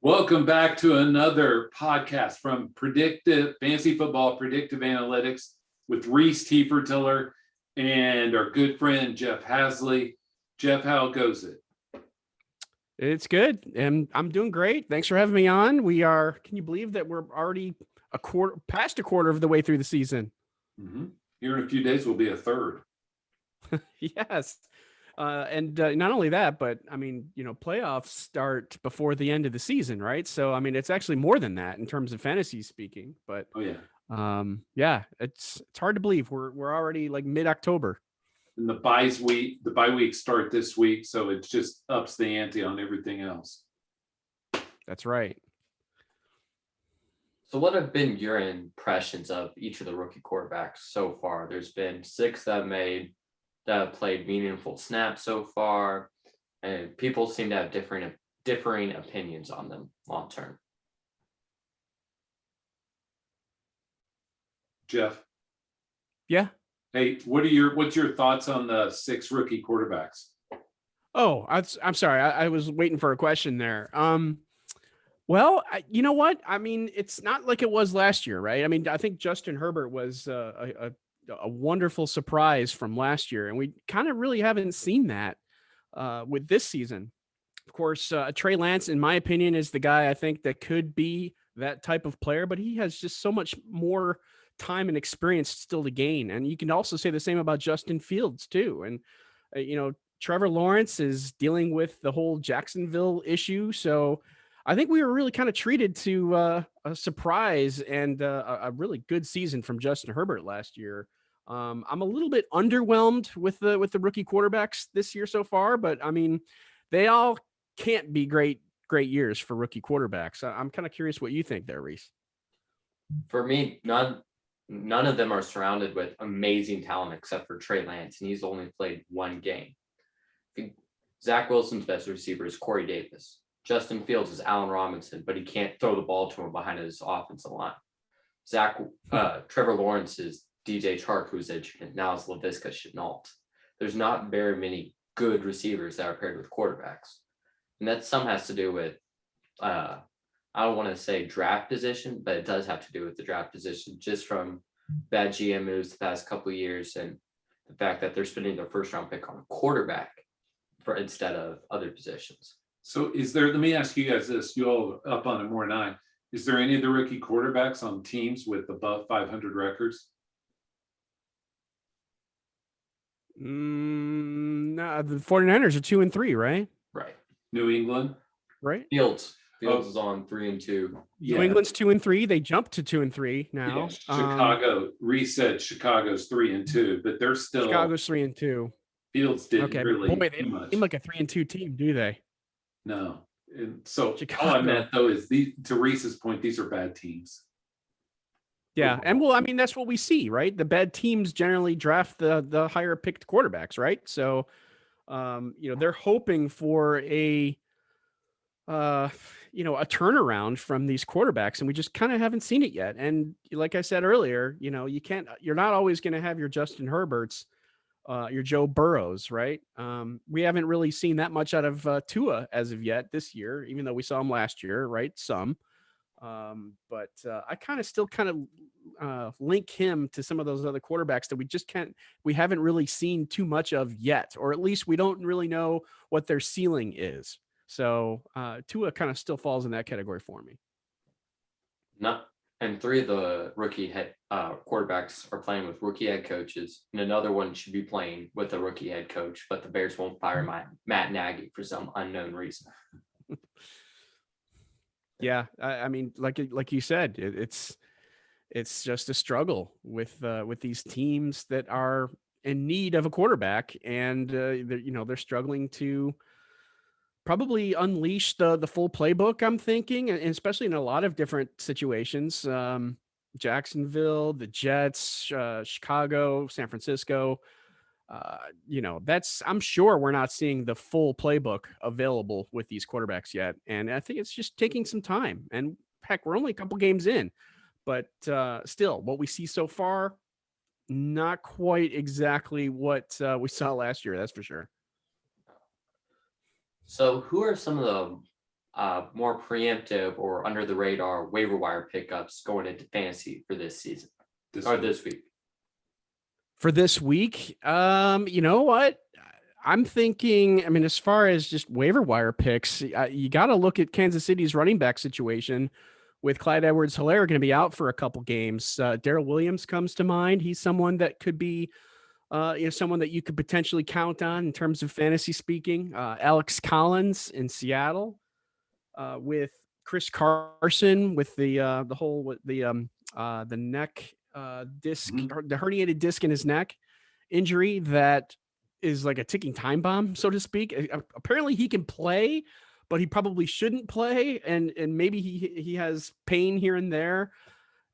Welcome back to another podcast from Predictive Fantasy Football Predictive Analytics with Rhys Tiller and our good friend Jeff Haseley. Jeff, how goes it? It's good, and I'm doing great. Thanks for having me on. Can you believe that we're already past a quarter of the way through the season? Mm-hmm. Here in a few days will be a third. Yes. And not only that, but I mean, playoffs start before the end of the season, right? So, I mean, it's actually more than that in terms of fantasy speaking, but it's hard to believe we're already like mid-October. And the bye weeks start this week, so it just ups the ante on everything else. That's right. So what have been your impressions of each of the rookie quarterbacks so far? There's been 6 that have played meaningful snaps so far, and people seem to have differing opinions on them long term. Jeff? Yeah. Hey, what's your thoughts on the 6 rookie quarterbacks? Oh, I'm sorry. I was waiting for a question there. Well, you know what? I mean, it's not like it was last year, right? I mean, I think Justin Herbert was a wonderful surprise from last year, and we kind of really haven't seen that with this season. Of course, Trey Lance, in my opinion, is the guy I think that could be that type of player, but he has just so much more time and experience still to gain. And you can also say the same about Justin Fields too. And, Trevor Lawrence is dealing with the whole Jacksonville issue. So I think we were really kind of treated to a surprise and a really good season from Justin Herbert last year. I'm a little bit underwhelmed with the rookie quarterbacks this year so far, but I mean, they all can't be great years for rookie quarterbacks. I'm kind of curious what you think there, Rhys. For me, none of them are surrounded with amazing talent except for Trey Lance, and he's only played one game. Zach Wilson's best receiver is Corey Davis. Justin Fields is Allen Robinson, but he can't throw the ball to him behind his offensive line. Trevor Lawrence is DJ Chark, who's injured, now is Laviska Shenault. There's not very many good receivers that are paired with quarterbacks. And that some has to do with, I don't want to say draft position, but it does have to do with the draft position, just from bad GM moves the past couple of years and the fact that they're spending their first round pick on a quarterback instead of other positions. So let me ask you guys this, you all up on it more than I, is there any of the rookie quarterbacks on teams with above 500 records? No, the 49ers are 2-3, right? Right. New England? Right. Fields is on 3-2. New England's 2-3. They jumped to 2-3 now. Yeah. Chicago, Rhys said Chicago's 3-2, but they're still Chicago's 3-2. Fields didn't really boy, they don't seem like a 3-2 team, do they? No. And so Chicago. all I meant though is to Rhys's point, these are bad teams. Yeah, and well, I mean, that's what we see, right? The bad teams generally draft the higher picked quarterbacks, right? So they're hoping for a turnaround from these quarterbacks, and we just kind of haven't seen it yet. And like I said earlier, you're not always going to have your Justin Herberts, your Joe Burrows, right? We haven't really seen that much out of Tua as of yet this year, even though we saw him last year, right? Some. But I still link him to some of those other quarterbacks that we haven't really seen too much of yet, or at least we don't really know what their ceiling is. So Tua kind of still falls in that category for me. And 3 of the rookie quarterbacks are playing with rookie head coaches, and another one should be playing with a rookie head coach, but the Bears won't fire Matt Nagy for some unknown reason. Yeah, I mean, like you said, it's just a struggle with these teams that are in need of a quarterback, and they're struggling to probably unleash the full playbook. I'm thinking, and especially in a lot of different situations, Jacksonville, the Jets, Chicago, San Francisco. I'm sure we're not seeing the full playbook available with these quarterbacks yet. And I think it's just taking some time, and heck, we're only a couple games in, but still what we see so far, not quite exactly what we saw last year. That's for sure. So who are some of more preemptive or under the radar waiver wire pickups going into fantasy for this season this week? For this week, you know what? I'm thinking, I mean, as far as just waiver wire picks, you got to look at Kansas City's running back situation with Clyde Edwards-Helaire going to be out for a couple games. Darrell Williams comes to mind. He's someone that could be, someone that you could potentially count on in terms of fantasy speaking. Alex Collins in Seattle with Chris Carson with the neck disc, or the herniated disc in his neck injury that is like a ticking time bomb, so to speak. Apparently he can play, but he probably shouldn't play. And maybe he has pain here and there.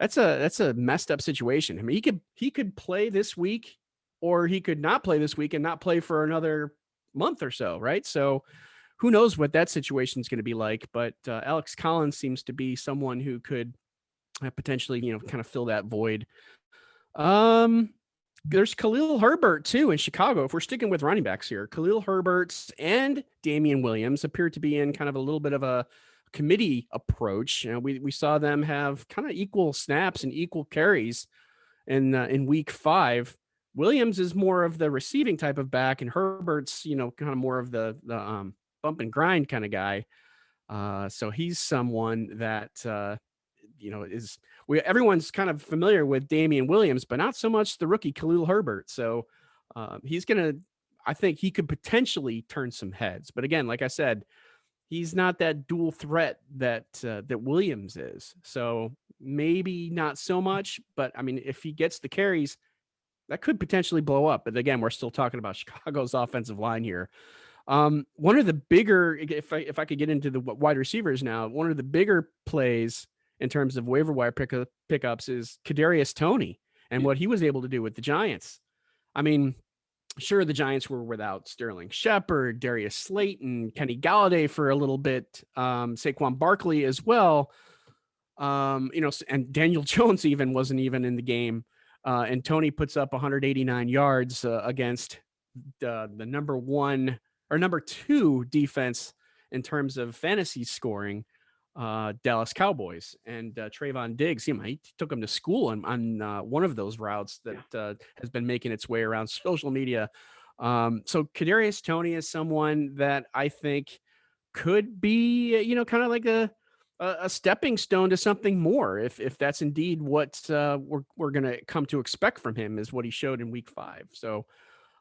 That's a messed up situation. I mean, he could play this week, or he could not play this week and not play for another month or so. Right. So who knows what that situation is going to be like, but Alex Collins seems to be someone who could potentially, kind of fill that void. There's Khalil Herbert too in Chicago. If we're sticking with running backs here, Khalil Herbert and Damian Williams appear to be in kind of a little bit of a committee approach. We saw them have kind of equal snaps and equal carries in week 5. Williams is more of the receiving type of back, and Herbert's, kind of more of the bump and grind kind of guy. So he's someone that everyone's kind of familiar with Damian Williams, but not so much the rookie Khalil Herbert. So I think he could potentially turn some heads. But again, like I said, he's not that dual threat that Williams is. So maybe not so much, but I mean, if he gets the carries, that could potentially blow up. But again, we're still talking about Chicago's offensive line here. One of the bigger, if I could get into the wide receivers now, one of the bigger plays in terms of waiver wire pickups is Kadarius Toney and what he was able to do with the Giants. I mean, sure, the Giants were without Sterling Shepard, Darius Slayton, Kenny Galladay for a little bit, Saquon Barkley as well. And Daniel Jones wasn't even in the game. And Toney puts up 189 yards against the number 1 or number 2 defense in terms of fantasy scoring, Dallas Cowboys. And Trayvon Diggs, he took him to school on one of those routes that has been making its way around social media. So Kadarius Toney is someone that I think could be, kind of like a stepping stone to something more, if that's indeed what we're going to come to expect from him, is what he showed in week 5. So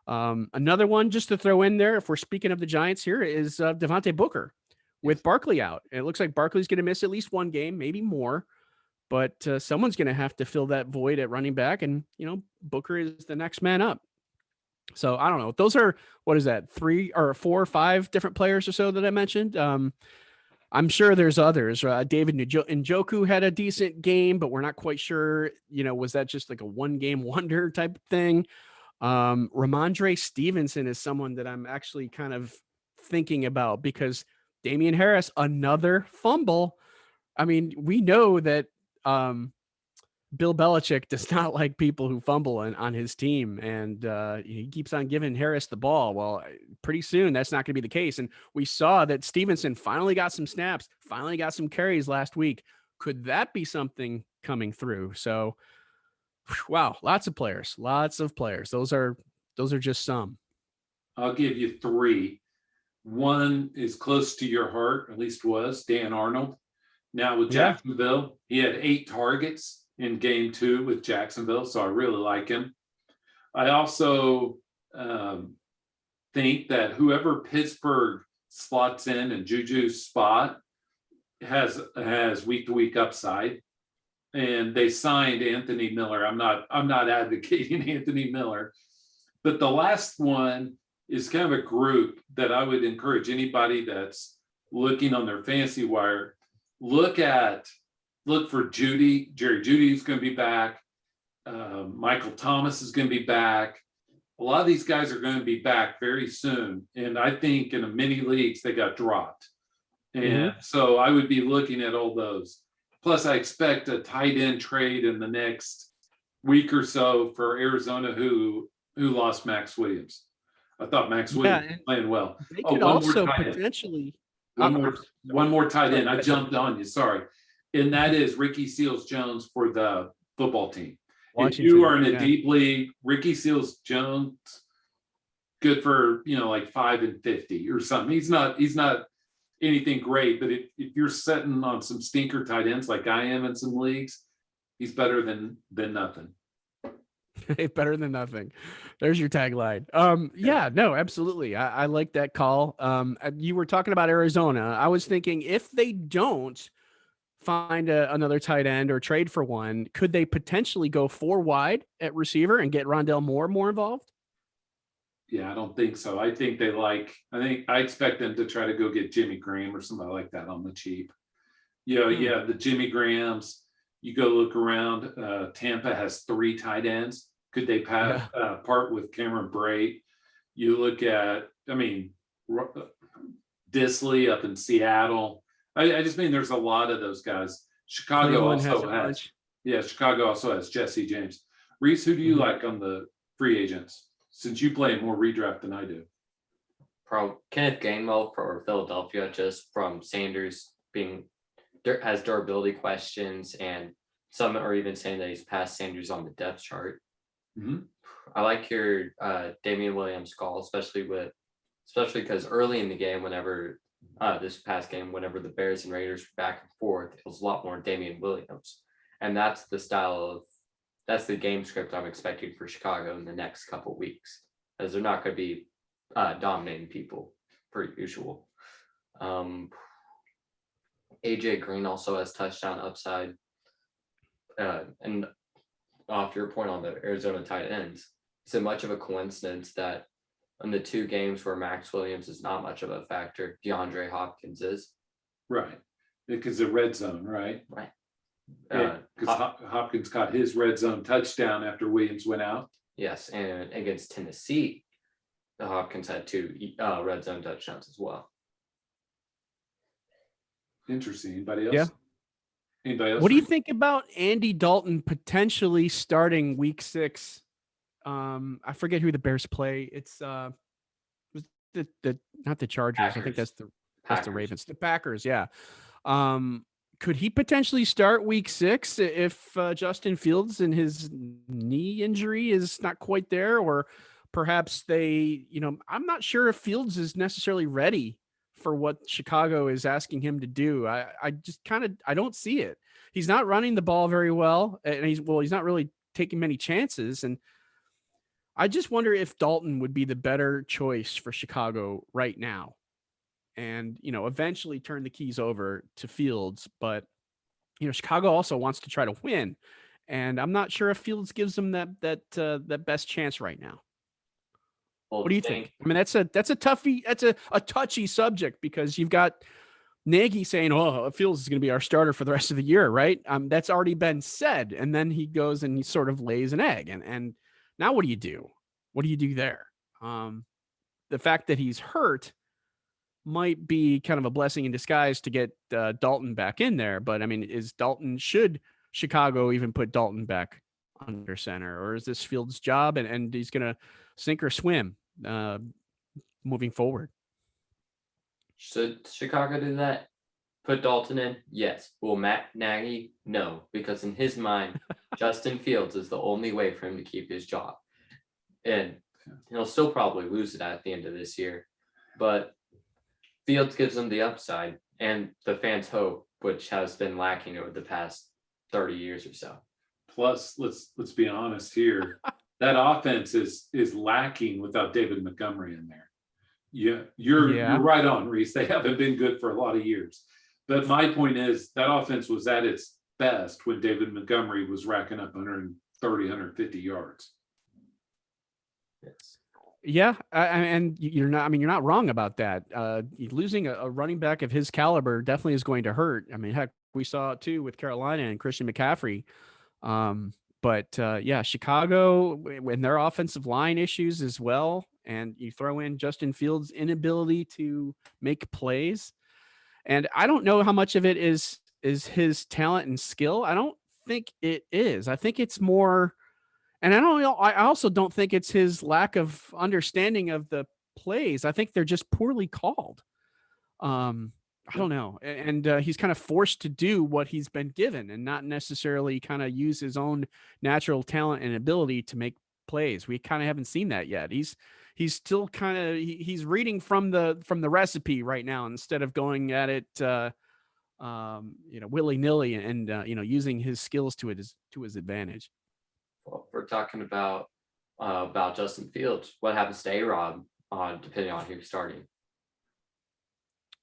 another one just to throw in there, if we're speaking of the Giants here, is Devonte Booker with Barkley out. It looks like Barkley's going to miss at least one game, maybe more, but someone's going to have to fill that void at running back. And, Booker is the next man up. So I don't know. Those are, what is that, 3 or 4 or 5 different players or so that I mentioned. I'm sure there's others. David Njoku had a decent game, but we're not quite sure, was that just like a 1-game wonder type thing? Ramondre Stevenson is someone that I'm actually kind of thinking about, because Damian Harris, another fumble. I mean, we know that Bill Belichick does not like people who fumble on his team, and he keeps on giving Harris the ball. Well, pretty soon that's not going to be the case. And we saw that Stevenson finally got some snaps, finally got some carries last week. Could that be something coming through? So, wow, lots of players. Those are just some. I'll give you 3. One is close to your heart, at least was Dan Arnold. Now with Jacksonville, he had 8 targets in game 2 with Jacksonville, so I really like him. I also think that whoever Pittsburgh slots in Juju's spot has week-to-week upside. And they signed Anthony Miller. I'm not advocating Anthony Miller, but the last one is kind of a group that I would encourage anybody that's looking on their fantasy wire. Look for Judy. Jerry Judy's going to be back. Michael Thomas is going to be back. A lot of these guys are going to be back very soon. And I think in many leagues they got dropped. And so I would be looking at all those. Plus, I expect a tight end trade in the next week or so for Arizona, who lost Max Williams. I thought Max Williams was playing well. They could also potentially One more tight end. I jumped on you. Sorry. And that is Ricky Seals-Jones for the football team. If you are in a deep league, Ricky Seals-Jones, good for, like 5 and 50 or something. He's not anything great, but if you're setting on some stinker tight ends like I am in some leagues, he's better than nothing. Better than nothing. There's your tagline. Yeah, no, absolutely. I like that call. You were talking about Arizona. I was thinking if they don't find another tight end or trade for one, could they potentially go 4 wide at receiver and get Rondell Moore more involved? Yeah, I don't think so. I expect them to try to go get Jimmy Graham or somebody like that on the cheap. Yeah, the Jimmy Grahams. You go look around. Tampa has 3 tight ends. Could they part with Cameron Brate? You look at, Disley up in Seattle. I just mean there's a lot of those guys. Chicago also has Jesse James. Rhys, who do you like on the free agents? Since you play more redraft than I do. Kenneth Gainwell for Philadelphia, just from Sanders has durability questions, and some are even saying that he's passed Sanders on the depth chart. Mm-hmm. I like your Damian Williams call, especially because early in the game, whenever this past game, whenever the Bears and Raiders were back and forth, it was a lot more Damian Williams, and that's the game script I'm expecting for Chicago in the next couple weeks, as they're not going to be dominating people per usual. AJ Green also has touchdown upside. And off your point on the Arizona tight ends, is it much of a coincidence that in the 2 games where Max Williams is not much of a factor, DeAndre Hopkins is? Right. Because the red zone, right? Right. Because Hopkins got his red zone touchdown after Williams went out. Yes, and against Tennessee, the Hopkins had 2 red zone touchdowns as well. Interesting. Anybody else? Yeah. Anybody else? What do you think about Andy Dalton potentially starting week 6? I forget who the Bears play. It's was the not the Chargers. Packers. I think that's the Ravens. The Packers, yeah. Could he potentially start week 6 if Justin Fields and his knee injury is not quite there, or perhaps I'm not sure if Fields is necessarily ready for what Chicago is asking him to do. I just I don't see it. He's not running the ball very well, and he's not really taking many chances. And I just wonder if Dalton would be the better choice for Chicago right now. And, eventually turn the keys over to Fields. But, Chicago also wants to try to win. And I'm not sure if Fields gives them that best chance right now. Well, what do you think? I mean, that's a toughie. That's a touchy subject, because you've got Nagy saying, "Oh, Fields is going to be our starter for the rest of the year," right? That's already been said, and then he goes and he sort of lays an egg, and now what do you do? What do you do there? The fact that he's hurt might be kind of a blessing in disguise to get Dalton back in there, but I mean, should Chicago even put Dalton back under center, or is this Fields' job and he's going to sink or swim moving forward? Should Chicago do that? Put Dalton in? Yes. Will Matt Nagy? No, because in his mind, Justin Fields is the only way for him to keep his job. And he'll still probably lose it at the end of this year. But Fields gives them the upside and the fans' hope, which has been lacking over the past 30 years or so. Plus, let's be honest here. That offense is lacking without David Montgomery in there. Yeah, you're right on, Rhys. They haven't been good for a lot of years. But my point is that offense was at its best when David Montgomery was racking up 130, 150 yards. Yes. Yeah, and you're not wrong about that. Losing a running back of his caliber definitely is going to hurt. I mean, heck, we saw it too with Carolina and Christian McCaffrey. But Chicago and their offensive line issues as well. And you throw in Justin Fields' inability to make plays. And I don't know how much of it is his talent and skill. I don't think it is. I think it's more, and I also don't think it's his lack of understanding of the plays. I think they're just poorly called. I don't know. And he's kind of forced to do what he's been given and not necessarily kind of use his own natural talent and ability to make plays. We kind of haven't seen that yet. He's still kind of he's reading from the recipe right now instead of going at it willy-nilly and using his skills to his advantage. Well, if we're talking about Justin Fields, what happens to A-Rob depending on who's starting?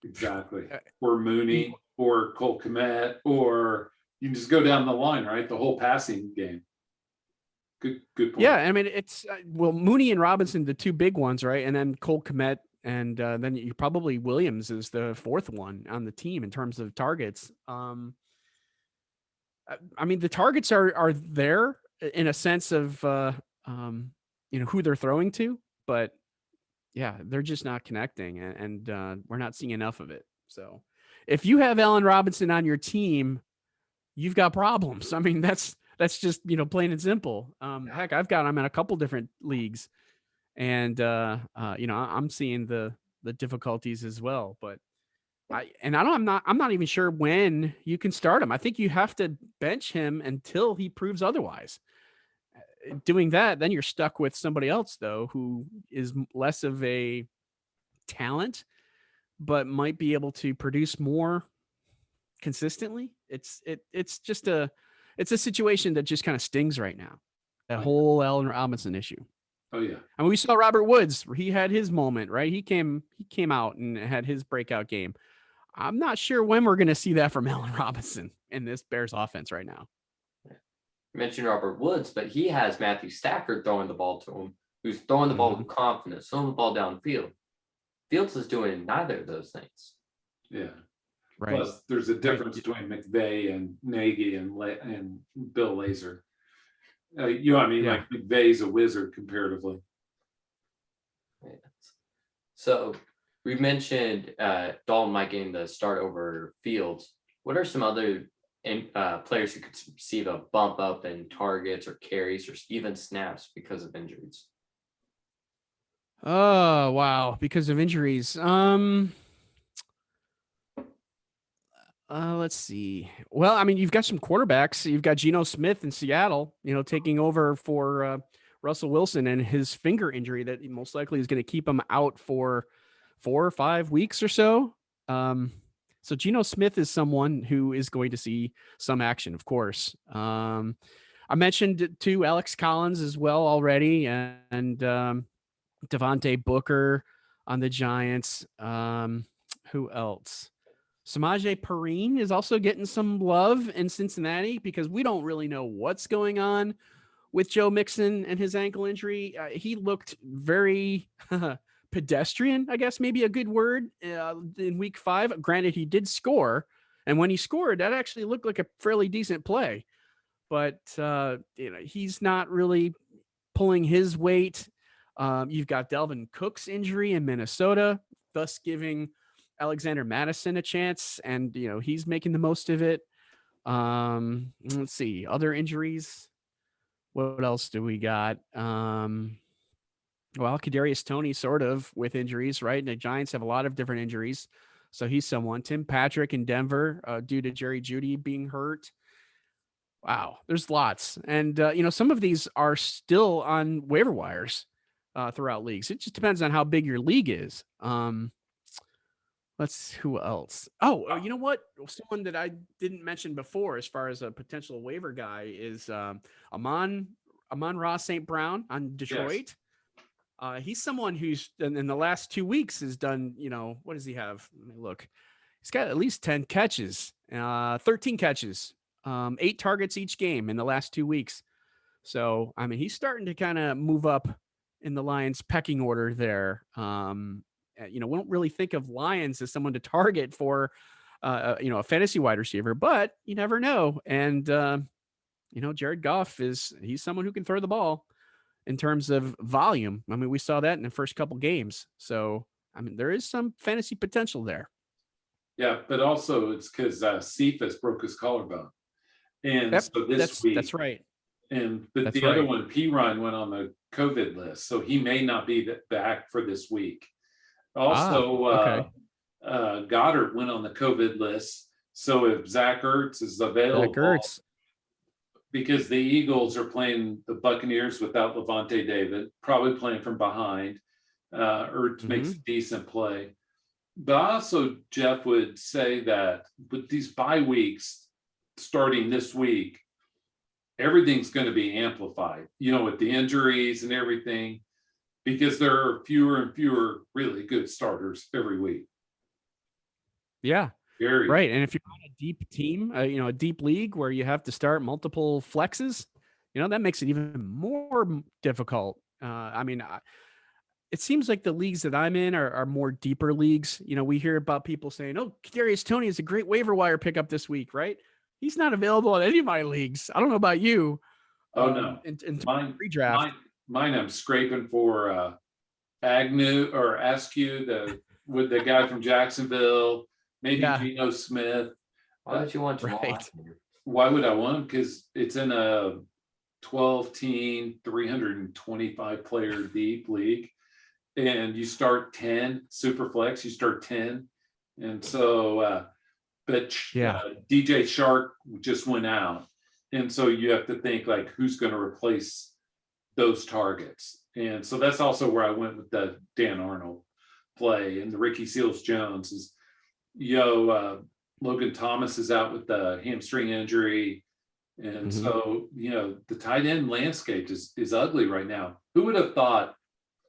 Exactly. Or Mooney or Cole Kmet, or you can just go down the line, right? The whole passing game. Good point. Yeah, I mean, it's Mooney and Robinson, the two big ones, right? And then Cole Kmet, and then you probably Williams is the fourth one on the team in terms of targets. I mean, the targets are there in a sense of who they're throwing to, but yeah, they're just not connecting, and we're not seeing enough of it. So if you have Allen Robinson on your team, you've got problems. I mean, that's just, plain and simple. Heck, I've got him in a couple different leagues, and I'm seeing the difficulties as well. But I'm not even sure when you can start him. I think you have to bench him until he proves otherwise. Doing that, then you're stuck with somebody else though, who is less of a talent, but might be able to produce more consistently. It's a situation that just kind of stings right now. That whole Allen Robinson issue. Oh yeah. I mean, we saw Robert Woods. He had his moment, right? He came out and had his breakout game. I'm not sure when we're going to see that from Allen Robinson in this Bears offense right now. You mentioned Robert Woods, but he has Matthew Stafford throwing the ball to him, who's throwing the ball with confidence, throwing the ball downfield. Fields is doing neither of those things. Yeah. Right. Plus, there's a difference between McVay and Nagy and Bill Lazor. Like McVay's a wizard comparatively. Yeah. So we mentioned Dalton might gain the start over Fields. What are some other players who could receive a bump up in targets or carries or even snaps because of injuries? Oh, wow. Because of injuries. Let's see. Well, I mean, you've got some quarterbacks. You've got Geno Smith in Seattle, taking over for Russell Wilson and his finger injury that most likely is going to keep him out for 4 or 5 weeks or so. So Geno Smith is someone who is going to see some action, of course. I mentioned to Alex Collins as well already, and Devonte Booker on the Giants. Who else? Samaje Perine is also getting some love in Cincinnati because we don't really know what's going on with Joe Mixon and his ankle injury. He looked very pedestrian, I guess, maybe a good word, in week 5. Granted, he did score. And when he scored, that actually looked like a fairly decent play. But, he's not really pulling his weight. You've got Dalvin Cook's injury in Minnesota, thus giving Alexander Madison a chance, and he's making the most of it. Let's see, other injuries. What else do we got? Well, Kadarius Toney sort of with injuries, right? And the Giants have a lot of different injuries, so he's someone. Tim Patrick in Denver due to Jerry Jeudy being hurt. Wow, there's lots, and some of these are still on waiver wires throughout leagues. It just depends on how big your league is. Who else? Oh, you know what? Someone that I didn't mention before, as far as a potential waiver guy, is Amon-Ra St. Brown on Detroit. Yes. He's someone who's in the last 2 weeks has done, what does he have? Let me look. He's got at least 10 catches, 13 catches, 8 targets each game in the last 2 weeks. So, I mean, he's starting to kind of move up in the Lions pecking order there. We don't really think of Lions as someone to target for, a fantasy wide receiver, but you never know. And, Jared Goff he's someone who can throw the ball in terms of volume. I mean, we saw that in the first couple games. So, I mean, there is some fantasy potential there. Yeah, but also it's because Cephas broke his collarbone. And so this week. That's right. But the other one, P-Ryan, went on the COVID list. So he may not be back for this week. Also, okay. Goddard went on the COVID list. So if Zach Ertz is available, Zach Ertz. because the Eagles are playing the Buccaneers without Devonte David, probably playing from behind. Ertz makes a decent play. But also, Jeff would say that with these bye weeks starting this week, everything's going to be amplified, with the injuries and everything, because there are fewer and fewer really good starters every week. Yeah. Very right. And if you're on a deep team, a deep league where you have to start multiple flexes, that makes it even more difficult. It seems like the leagues that I'm in are more deeper leagues. We hear about people saying, "Oh, Kadarius Toney is a great waiver wire pickup this week," right? He's not available in any of my leagues. I don't know about you. Oh no, in mine pre-draft. Mine I'm scraping for Agnew or Askew, with the guy from Jacksonville, maybe Geno Smith. Why would you want Jamal? Right. Why would I want him? Because it's in a 12-team, 325 player deep league. And you start 10 super flex, you start 10. And so, DJ Shark just went out. And so you have to think like, who's going to replace those targets? And so that's also where I went with the Dan Arnold play, and the Ricky Seals Jones is, Logan Thomas is out with the hamstring injury. And so, the tight end landscape is ugly right now. Who would have thought?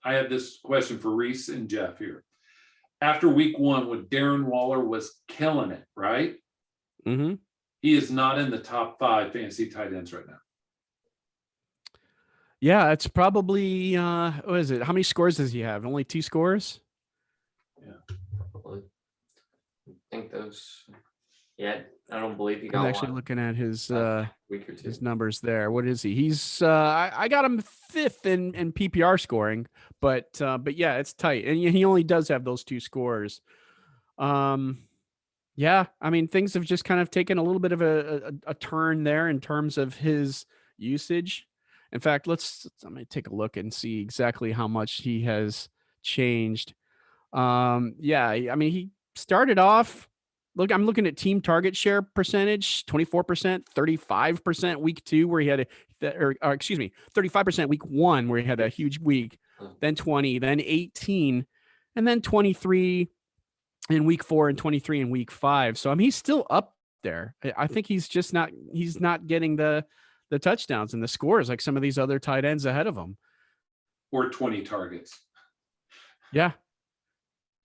I have this question for Rhys and Jeff here. After week 1, when Darren Waller was killing it, right? Mm-hmm. He is not in the top 5 fantasy tight ends right now. Yeah, it's probably, what is it? How many scores does he have? Only 2 scores? Yeah. I think those, I don't believe he got I'm actually looking at his week or two. His numbers there. What is he? He's I got him 5th in PPR scoring, but yeah, it's tight, and he only does have those 2 scores. Yeah, I mean, things have just kind of taken a little bit of a turn there in terms of his usage. In fact, I'm going to take a look and see exactly how much he has changed. Yeah, I mean, he started off. Look, I'm looking at team target share percentage, 24%, 35% week 2, where he had 35% week 1, where he had a huge week, then 20, then 18, and then 23 in week 4 and 23 in week 5. So, I mean, he's still up there. I think he's not getting the touchdowns and the scores like some of these other tight ends ahead of him. Or 20 targets. Yeah.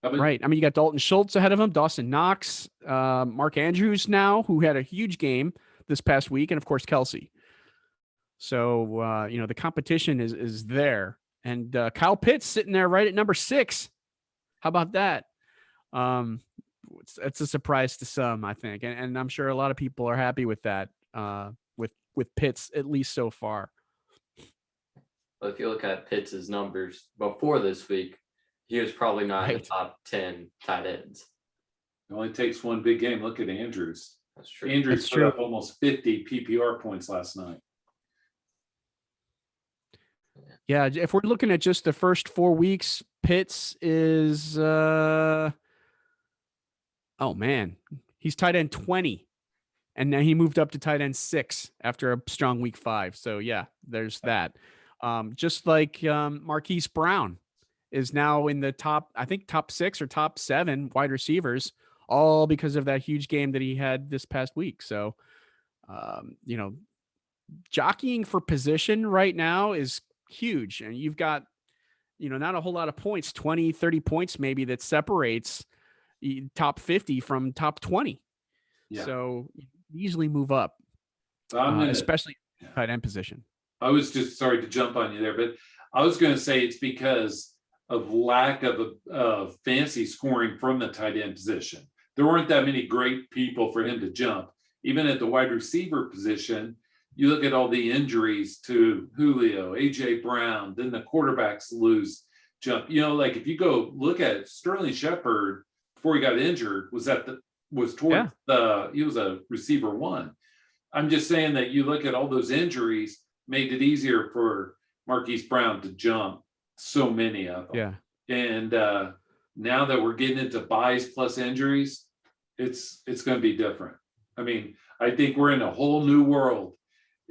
Right. I mean, you got Dalton Schultz ahead of him, Dawson Knox, Mark Andrews now, who had a huge game this past week, and of course, Kelsey. So, the competition is there. And Kyle Pitts sitting there right at number 6. How about that? It's a surprise to some, I think. And I'm sure a lot of people are happy with that, with Pitts, at least so far. Well, if you look at Pitts' numbers before this week, he was probably not in the top 10 tight ends. It only takes one big game. Look at Andrews. That's true. Andrews put up almost 50 PPR points last night. Yeah, if we're looking at just the first 4 weeks, Pitts is oh man, he's tight end 20. And now he moved up to tight end 6 after a strong week 5. So yeah, there's that. Just like Marquise Brown is now in the top 6 or top 7 wide receivers, all because of that huge game that he had this past week. So, jockeying for position right now is huge. And you've got, not a whole lot of points, 20, 30 points maybe, that separates top 50 from top 20. Yeah. So you easily move up, especially tight end position. I was just sorry to jump on you there, but I was going to say it's because of lack of fantasy scoring from the tight end position. There weren't that many great people for him to jump. Even at the wide receiver position, you look at all the injuries to Julio, AJ Brown, then the quarterbacks lose jump. Like if you go look at it, Sterling Shepard before he got injured he was a receiver 1. I'm just saying that you look at all those injuries, made it easier for Marquise Brown to jump so many of them. Yeah. And now that we're getting into buys plus injuries, it's going to be different. I mean, I think we're in a whole new world,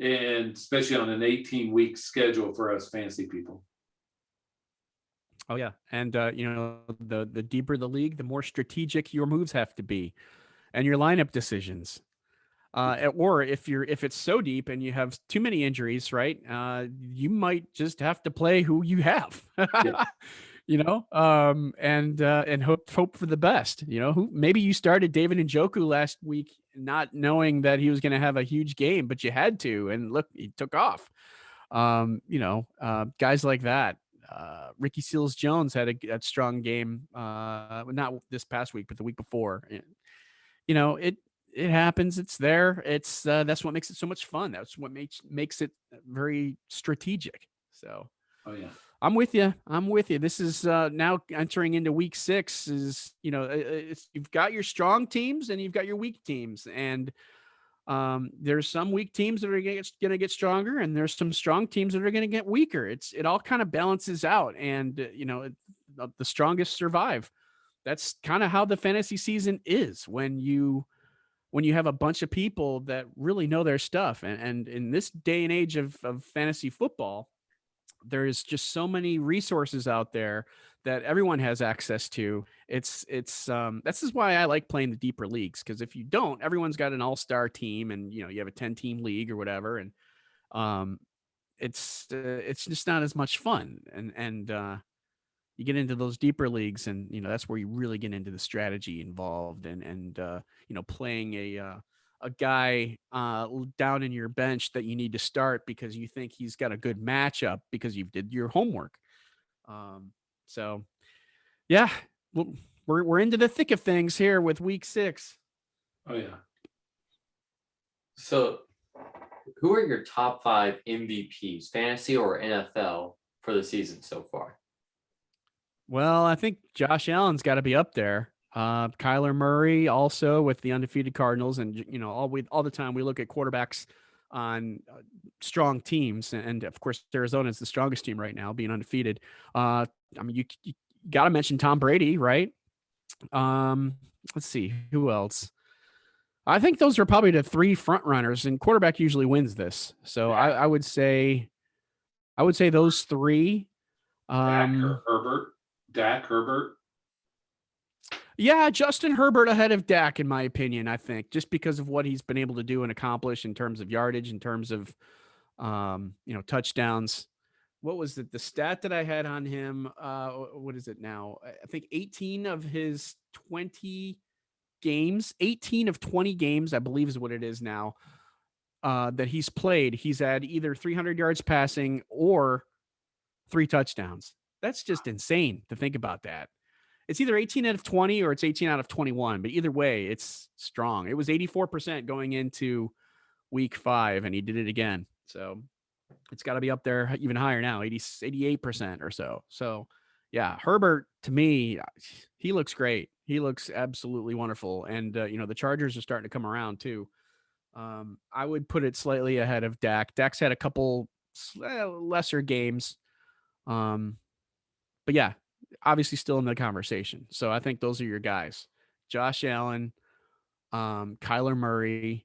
and especially on an 18-week schedule for us fantasy people. Oh yeah, and the deeper the league, the more strategic your moves have to be, and your lineup decisions. Or if it's so deep and you have too many injuries, right? You might just have to play who you have. Yeah. And hope for the best. Who maybe you started David Njoku last week, not knowing that he was going to have a huge game, but you had to, and look, he took off. Guys like that. Ricky Seals-Jones had a strong game, not this past week, but the week before. It happens. It's there. It's that's what makes it so much fun. That's what makes it very strategic. So, Oh yeah, I'm with you. This is now entering into week 6. You've got your strong teams and you've got your weak teams, and there's some weak teams that are going to get stronger, and there's some strong teams that are going to get weaker. It all kind of balances out, and the strongest survive. That's kind of how the fantasy season is when you have a bunch of people that really know their stuff. And in this day and age of fantasy football, there's just so many resources out there that everyone has access to. This is why I like playing the deeper leagues, because if you don't, everyone's got an all-star team, and you have a 10-team league or whatever, and it's just not as much fun. And you get into those deeper leagues, and that's where you really get into the strategy involved, and playing a guy down in your bench that you need to start because you think he's got a good matchup because you did your homework. So yeah, we're into the thick of things here with week 6. oh yeah. So, who are your top 5 MVPs, fantasy or NFL, for the season so far? Well, I think Josh Allen's got to be up there. Kyler Murray also with the undefeated Cardinals, and all the time we look at quarterbacks on strong teams, and of course Arizona is the strongest team right now, being undefeated. I mean, you got to mention Tom Brady, right? Let's see who else. I think those are probably the 3 front runners, and quarterback usually wins this. So I would say those 3. Dak Herbert. Yeah, Justin Herbert ahead of Dak, in my opinion, I think, just because of what he's been able to do and accomplish in terms of yardage, in terms of, touchdowns. What was the stat that I had on him? What is it now? I think 18 of 20 games, I believe is what it is now, that he's played. He's had either 300 yards passing or 3 touchdowns. That's just insane to think about that. It's either 18 out of 20 or it's 18 out of 21, but either way, it's strong. It was 84% going into week 5, and he did it again. So it's got to be up there even higher now, 88% or so. So yeah, Herbert, to me, he looks great. He looks absolutely wonderful. And, the Chargers are starting to come around too. I would put it slightly ahead of Dak. Dak's had a couple lesser games. But yeah, obviously still in the conversation. So I think those are your guys: Josh Allen, Kyler Murray,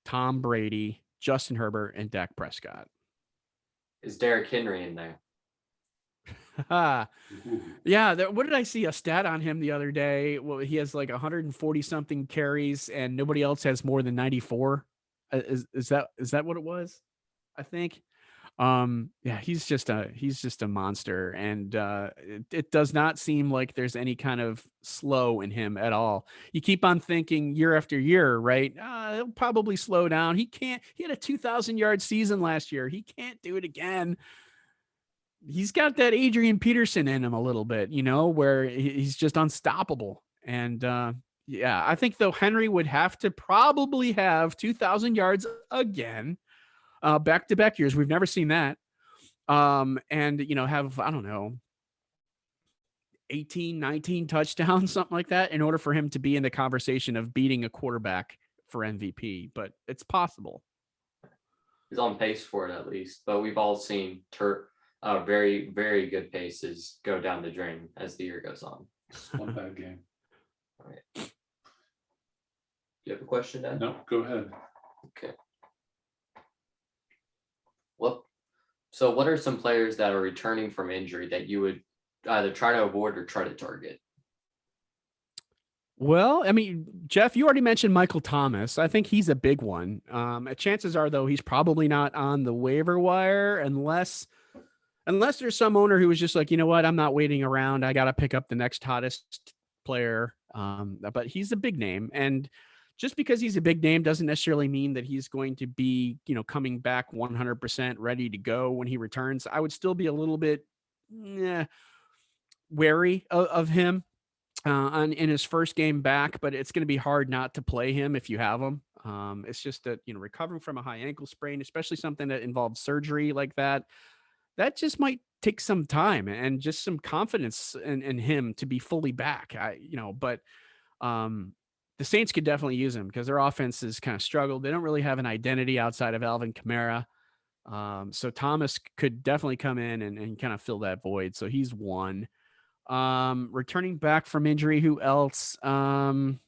Tom Brady, Justin Herbert, and Dak Prescott. Is Derrick Henry in there? Yeah. What did I see a stat on him the other day? Well, he has like 140 something carries, and nobody else has more than 94. Is that what it was? I think. Yeah, he's just a monster, and it does not seem like there's any kind of slow in him at all. You keep on thinking year after year, right? He'll probably slow down. He had a 2,000-yard season last year. He can't do it again. He's got that Adrian Peterson in him a little bit, where he's just unstoppable. And yeah, I think though Henry would have to probably have 2,000 yards again. Back-to-back years. We've never seen that. And, have, I don't know, 18, 19 touchdowns, something like that, in order for him to be in the conversation of beating a quarterback for MVP. But it's possible. He's on pace for it at least. But we've all seen very, very good paces go down the drain as the year goes on. Just one bad game. All right. You have a question, Dan? No, go ahead. Okay. What are some players that are returning from injury that you would either try to avoid or try to target? Well, I mean, Jeff, you already mentioned Michael Thomas. I think he's a big one. Chances are, though, he's probably not on the waiver wire unless there's some owner who was just like, you know what, I'm not waiting around. I got to pick up the next hottest player. But he's a big name, and just because he's a big name doesn't necessarily mean that he's going to be, coming back 100% ready to go when he returns. I would still be a little bit wary of him in his first game back, but it's going to be hard not to play him if you have him. It's just that, recovering from a high ankle sprain, especially something that involves surgery like that just might take some time and just some confidence in him to be fully back. But the Saints could definitely use him because their offense has kind of struggled. They don't really have an identity outside of Alvin Kamara. So Thomas could definitely come in and kind of fill that void. So he's one. Returning back from injury, who else? Michael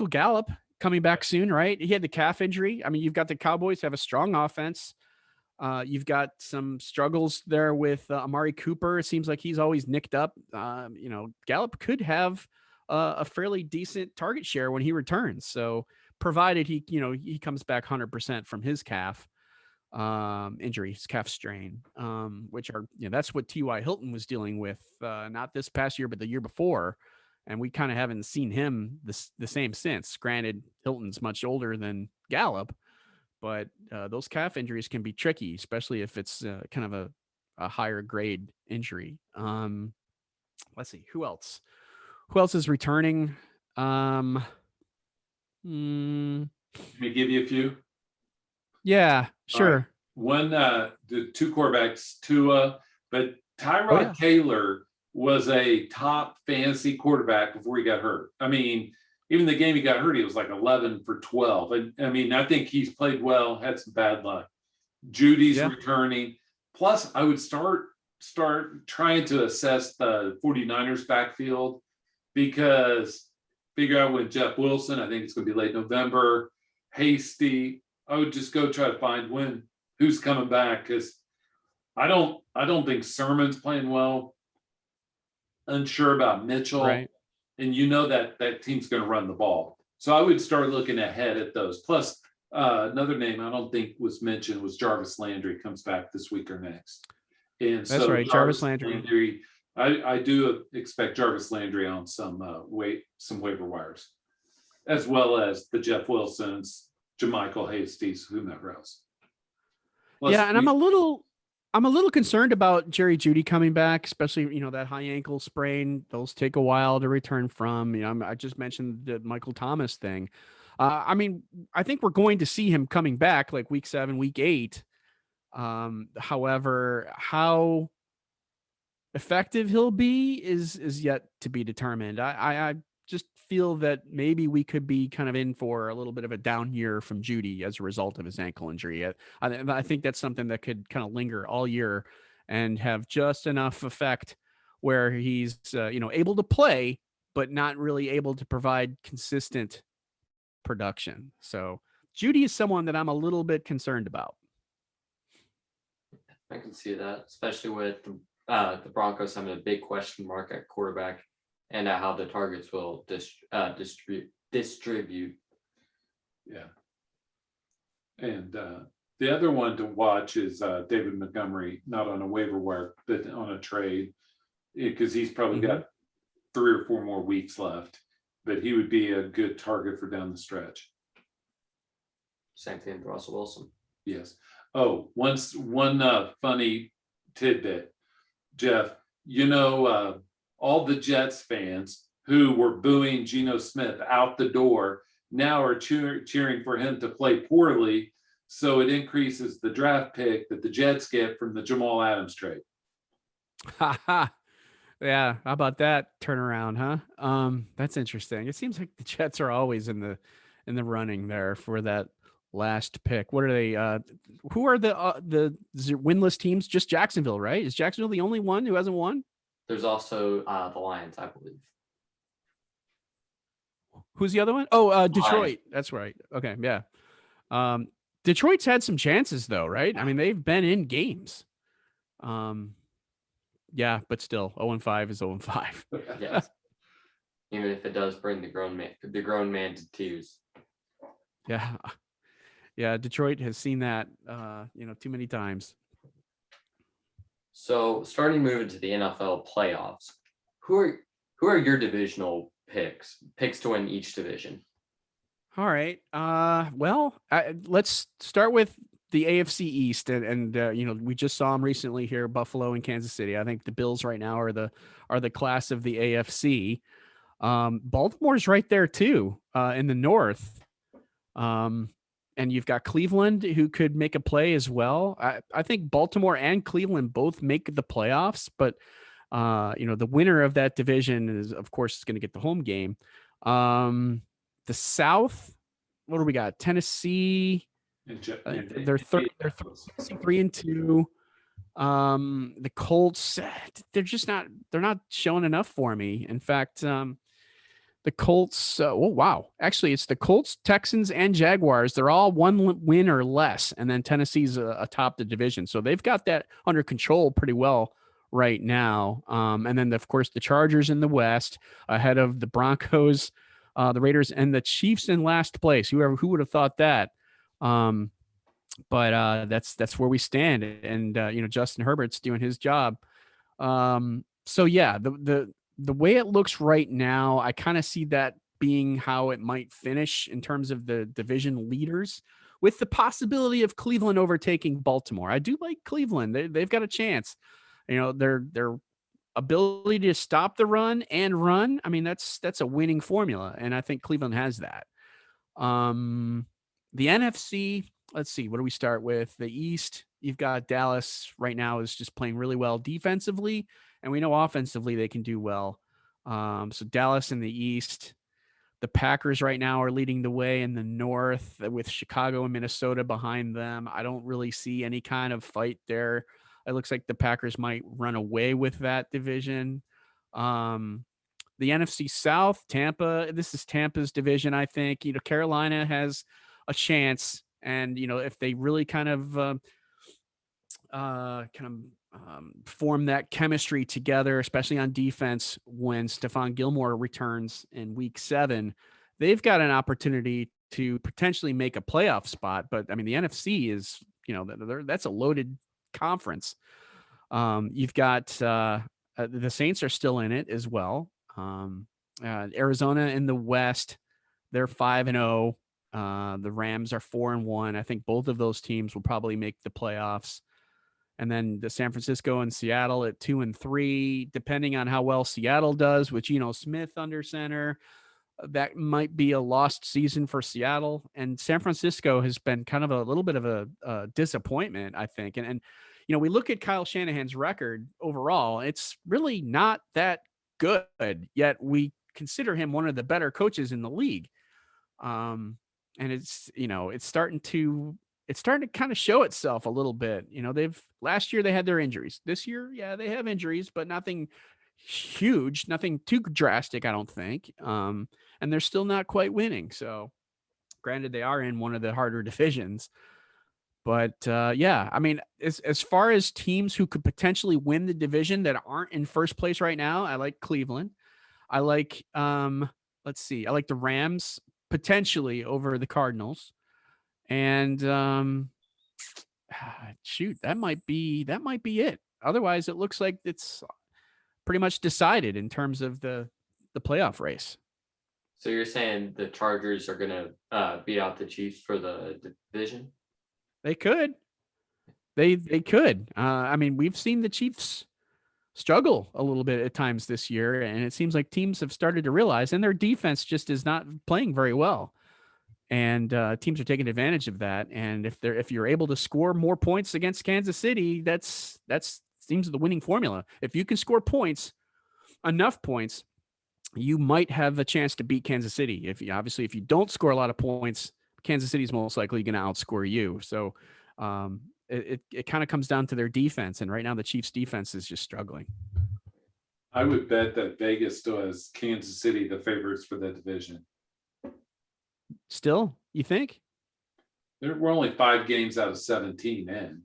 Gallup coming back soon, right? He had the calf injury. I mean, you've got the Cowboys have a strong offense. You've got some struggles there with Amari Cooper. It seems like he's always nicked up. Gallup could have a fairly decent target share when he returns. So provided he comes back 100% from his calf injury, his calf strain, which are, that's what T.Y. Hilton was dealing with, not this past year, but the year before. And we kind of haven't seen him the same since. Granted, Hilton's much older than Gallup, but those calf injuries can be tricky, especially if it's kind of a higher grade injury. Let's see, who else is returning? Let me give you a few. Yeah, sure. Right. One, the two quarterbacks, Tua, but Tyrod Taylor was a top fantasy quarterback before he got hurt. I mean, even the game he got hurt, he was like 11 for 12. And I mean, I think he's played well, had some bad luck. Judy's returning. Plus, I would start trying to assess the 49ers backfield, because figure out when Jeff Wilson, I think it's going to be late November, Hasty. I would just go try to find who's coming back, because I don't think Sermon's playing well. Unsure about Mitchell. Right. And that team's going to run the ball. So I would start looking ahead at those. Plus, another name I don't think was mentioned was Jarvis Landry comes back this week or next. And that's right, Jarvis Landry. I do expect Jarvis Landry on some waiver wires, as well as the Jeff Wilsons, Jermichael Hasty's, whomever else. And I'm a little concerned about Jerry Jeudy coming back, especially, that high ankle sprain. Those take a while to return from. I just mentioned the Michael Thomas thing. I mean, I think we're going to see him coming back like week 7, week 8. However, how effective he'll be is yet to be determined. I just feel that maybe we could be kind of in for a little bit of a down year from Jeudy as a result of his ankle injury. I think that's something that could kind of linger all year and have just enough effect where he's able to play, but not really able to provide consistent production. So Jeudy is someone that I'm a little bit concerned about. I can see that, especially with the Broncos having a big question mark at quarterback, and how the targets will distribute. Yeah. And the other one to watch is David Montgomery, not on a waiver wire, but on a trade, because he's probably got 3 or 4 more weeks left, but he would be a good target for down the stretch. Same thing with Russell Wilson. Yes. Oh, one funny tidbit, Jeff, all the Jets fans who were booing Geno Smith out the door now are cheering for him to play poorly, so it increases the draft pick that the Jets get from the Jamal Adams trade. Yeah, how about that turnaround, huh? That's interesting. It seems like the Jets are always in the running there for that last pick. What are they? Who are the winless teams? Just Jacksonville, right? Is Jacksonville the only one who hasn't won? There's also the Lions, I believe. Who's the other one? Oh, Detroit. That's right. Okay, yeah. Detroit's had some chances though, right? I mean, they've been in games. Yeah, but still, 0-5 is 0-5. Yes. Even if it does bring the grown man to tears. Yeah. Yeah, Detroit has seen that too many times. So starting moving to the NFL playoffs, who are your divisional picks to win each division? All right. Let's start with the AFC East, and we just saw them recently here, Buffalo and Kansas City. I think the Bills right now are the class of the AFC. Baltimore's right there too, in the North. And you've got Cleveland who could make a play as well. I think Baltimore and Cleveland both make the playoffs, but the winner of that division is, of course, going to get the home game. The South, what do we got? Tennessee. They're 3-2. The Colts, they're not showing enough for me. In fact, the Colts, actually it's the Colts, Texans, and Jaguars. They're all one win or less. And then Tennessee's atop the division. So they've got that under control pretty well right now. And then of course the Chargers in the West ahead of the Broncos, the Raiders, and the Chiefs in last place. Who would have thought that? But that's where we stand. And Justin Herbert's doing his job. So yeah, the way it looks right now, I kind of see that being how it might finish in terms of the division leaders, with the possibility of Cleveland overtaking Baltimore. I do like Cleveland. They've got a chance. Their ability to stop the run and run. I mean, that's a winning formula, and I think Cleveland has that. The NFC, let's see, what do we start with? The East, you've got Dallas right now is just playing really well defensively, and we know offensively they can do well. So Dallas in the East. The Packers right now are leading the way in the North with Chicago and Minnesota behind them. I don't really see any kind of fight there. It looks like the Packers might run away with that division. The NFC South, Tampa, this is Tampa's division, I think. Carolina has a chance. And, if they really kind of form that chemistry together, especially on defense, when Stephon Gilmore returns in week 7, they've got an opportunity to potentially make a playoff spot. But I mean, the NFC is, that's a loaded conference. You've got the Saints are still in it as well. Arizona in the West, they're 5-0. The Rams are 4-1. I think both of those teams will probably make the playoffs. And then the San Francisco and Seattle at 2-3, depending on how well Seattle does with Geno Smith under center. That might be a lost season for Seattle. And San Francisco has been kind of a little bit of a disappointment, I think. And we look at Kyle Shanahan's record overall, it's really not that good, yet we consider him one of the better coaches in the league. And it's starting to kind of show itself a little bit. Last year they had their injuries. This year, yeah, they have injuries, but nothing huge, nothing too drastic, I don't think. And they're still not quite winning. So granted, they are in one of the harder divisions, but yeah, I mean, as far as teams who could potentially win the division that aren't in first place right now, I like Cleveland. I like, I like the Rams potentially over the Cardinals. And shoot, that might be it. Otherwise, it looks like it's pretty much decided in terms of the playoff race. So you're saying the Chargers are going to beat out the Chiefs for the division? They could. They could. I mean, we've seen the Chiefs struggle a little bit at times this year, and it seems like teams have started to realize, and their defense just is not playing very well. And teams are taking advantage of that. And if you're able to score more points against Kansas City, that's seems the winning formula. If you can score enough points, you might have a chance to beat Kansas City. If you don't score a lot of points, Kansas City is most likely going to outscore you. So it kind of comes down to their defense. And right now the Chiefs defense is just struggling. I would bet that Vegas still has Kansas City the favorites for the division. Still, you think? We're only 5 games out of 17 in.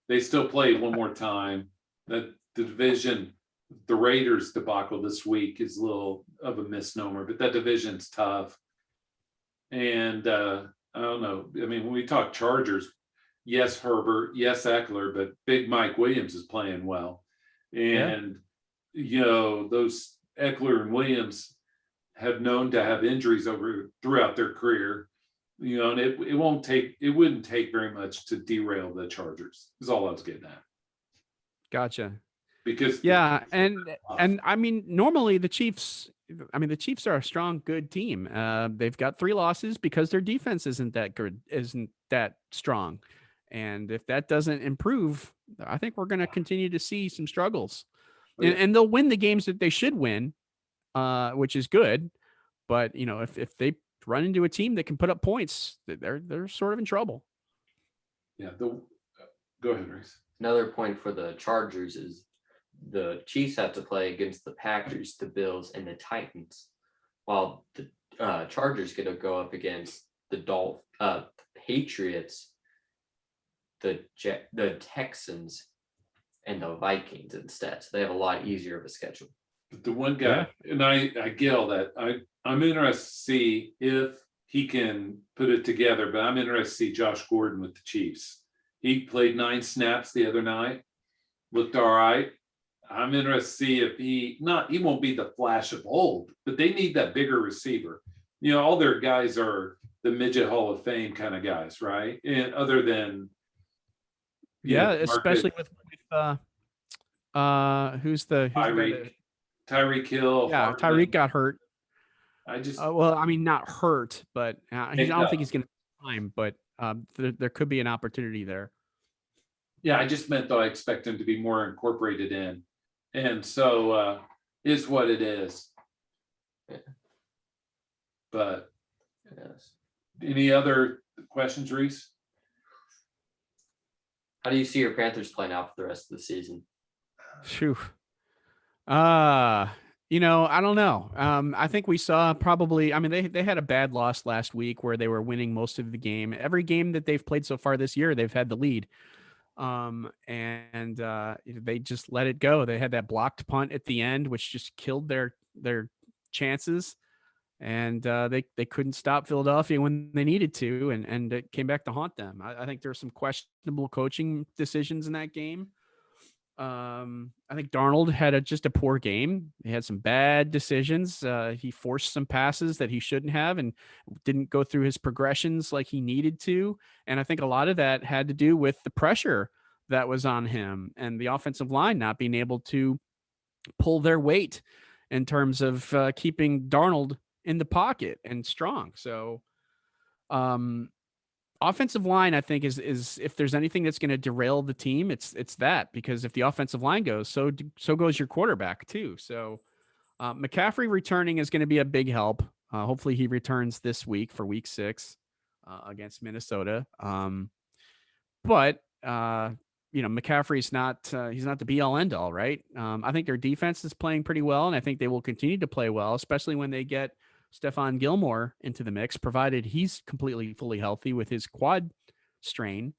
They still play one more time. That the division, the Raiders debacle this week is a little of a misnomer, but that division's tough. And I don't know. I mean, when we talk Chargers, yes, Herbert, yes, Eckler, but Big Mike Williams is playing well. And, those Eckler and Williams have known to have injuries throughout their career. And it wouldn't take very much to derail the Chargers, is all I was getting at. Gotcha. Because and I mean, normally the Chiefs are a strong, good team. They've got 3 losses because their defense isn't that good, isn't that strong. And if that doesn't improve, I think we're going to continue to see some struggles. And they'll win the games that they should win, which is good. But if they run into a team that can put up points, they're sort of in trouble. Yeah. Go ahead, Rhys. Another point for the Chargers is the Chiefs have to play against the Packers, the Bills, and the Titans, while the Chargers get to go up against the Patriots, the Texans, and the Vikings instead. So they have a lot easier of a schedule. But the one guy, and I get all that. I'm interested to see if he can put it together, but I'm interested to see Josh Gordon with the Chiefs. He played 9 snaps the other night, looked all right. I'm interested to see if he won't be the flash of old, but they need that bigger receiver. All their guys are the midget Hall of Fame kind of guys, right? And other than especially with who's Tyreek Hill. Yeah, Tyreek got hurt. I just not hurt, but I don't think he's going to time. But there could be an opportunity there. Yeah, I just meant though I expect him to be more incorporated in, and so is what it is. Yeah. But yes. Any other questions, Rhys? How do you see your Panthers playing out for the rest of the season? Phew. I don't know. I think we saw probably, they had a bad loss last week where they were winning most of the game. Every game that they've played so far this year, they've had the lead. They just let it go. They had that blocked punt at the end, which just killed their chances. And they couldn't stop Philadelphia when they needed to, and it came back to haunt them. I think there were some questionable coaching decisions in that game. I think Darnold had just a poor game. He had some bad decisions. He forced some passes that he shouldn't have and didn't go through his progressions like he needed to. And I think a lot of that had to do with the pressure that was on him and the offensive line not being able to pull their weight in terms of keeping Darnold in the pocket and strong. So, offensive line, I think is if there's anything that's going to derail the team, it's that, because if the offensive line goes, so goes your quarterback too. So McCaffrey returning is going to be a big help. Hopefully he returns this week for week 6 against Minnesota. But McCaffrey's not he's not the be all end all, right? I think their defense is playing pretty well, and I think they will continue to play well, especially when they get Stephon Gilmore into the mix, provided he's completely fully healthy with his quad strain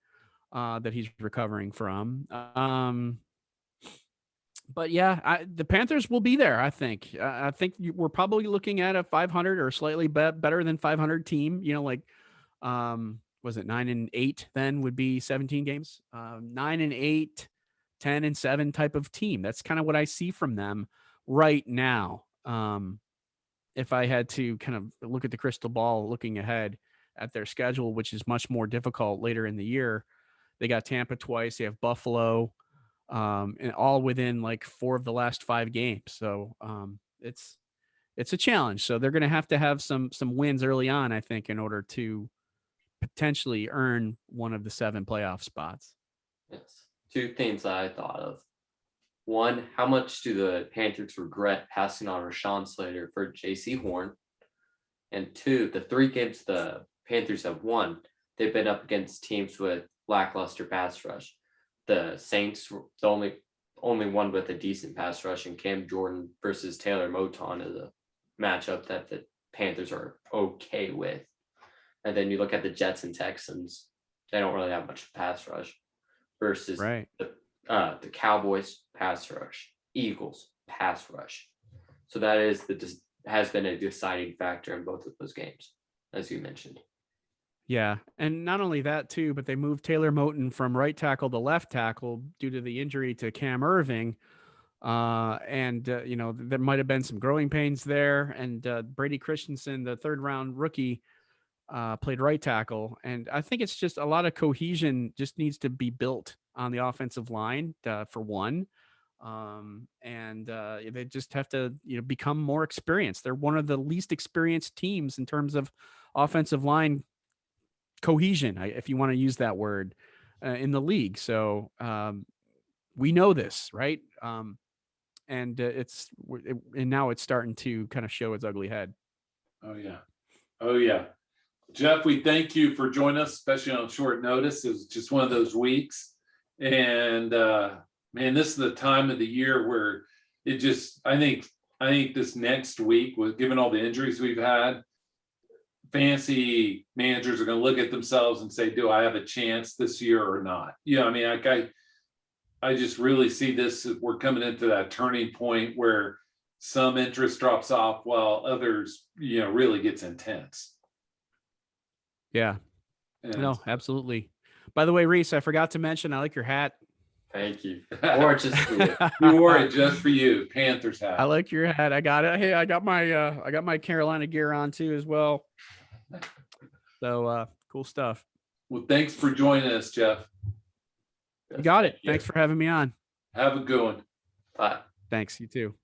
that he's recovering from. But yeah, the Panthers will be there. I think we're probably looking at a 500 or slightly better than 500 team. Was it 9-8? Then would be 17 games. 9-8, 10-7 type of team. That's kind of what I see from them right now. If I had to kind of look at the crystal ball, looking ahead at their schedule, which is much more difficult later in the year, they got Tampa twice. They have Buffalo, and all within like 4 of the last 5 games. So it's a challenge. So they're going to have some wins early on, I think, in order to potentially earn one of the 7 playoff spots. Yes. 2 things that I thought of. 1, how much do the Panthers regret passing on Rashawn Slater for J.C. Horn? And 2, the 3 games the Panthers have won, they've been up against teams with lackluster pass rush. The Saints, the only only one with a decent pass rush, and Cam Jordan versus Taylor Moton is a matchup that the Panthers are okay with. And then you look at the Jets and Texans, they don't really have much pass rush versus Right. the Cowboys pass rush, Eagles pass rush. So that is has been a deciding factor in both of those games, as you mentioned. Yeah. And not only that too, but they moved Taylor Moton from right tackle to left tackle due to the injury to Cam Irving. There might have been some growing pains there. And Brady Christensen, the 3rd round rookie, played right tackle. And I think it's just a lot of cohesion just needs to be built on the offensive line for one. They just have to, become more experienced. They're one of the least experienced teams in terms of offensive line cohesion, if you want to use that word, in the league. So we know this, right? And now it's starting to kind of show its ugly head. Oh yeah. Jeff, we thank you for joining us, especially on short notice. It was just one of those weeks. And man, this is the time of the year where I think this next week, given all the injuries we've had, fantasy managers are going to look at themselves and say, do I have a chance this year or not? I just really see this, we're coming into that turning point where some interest drops off while others, really gets intense. Yeah. No, absolutely. By the way, Rhys, I forgot to mention, I like your hat. Thank you. Or just for you. You wore it just for you, Panthers hat. I like your hat. I got it. Hey, I got my Carolina gear on too as well. So cool stuff. Well, thanks for joining us, Jeff. You got it. Thanks for having me on. Have a good one. Bye. Thanks. You too.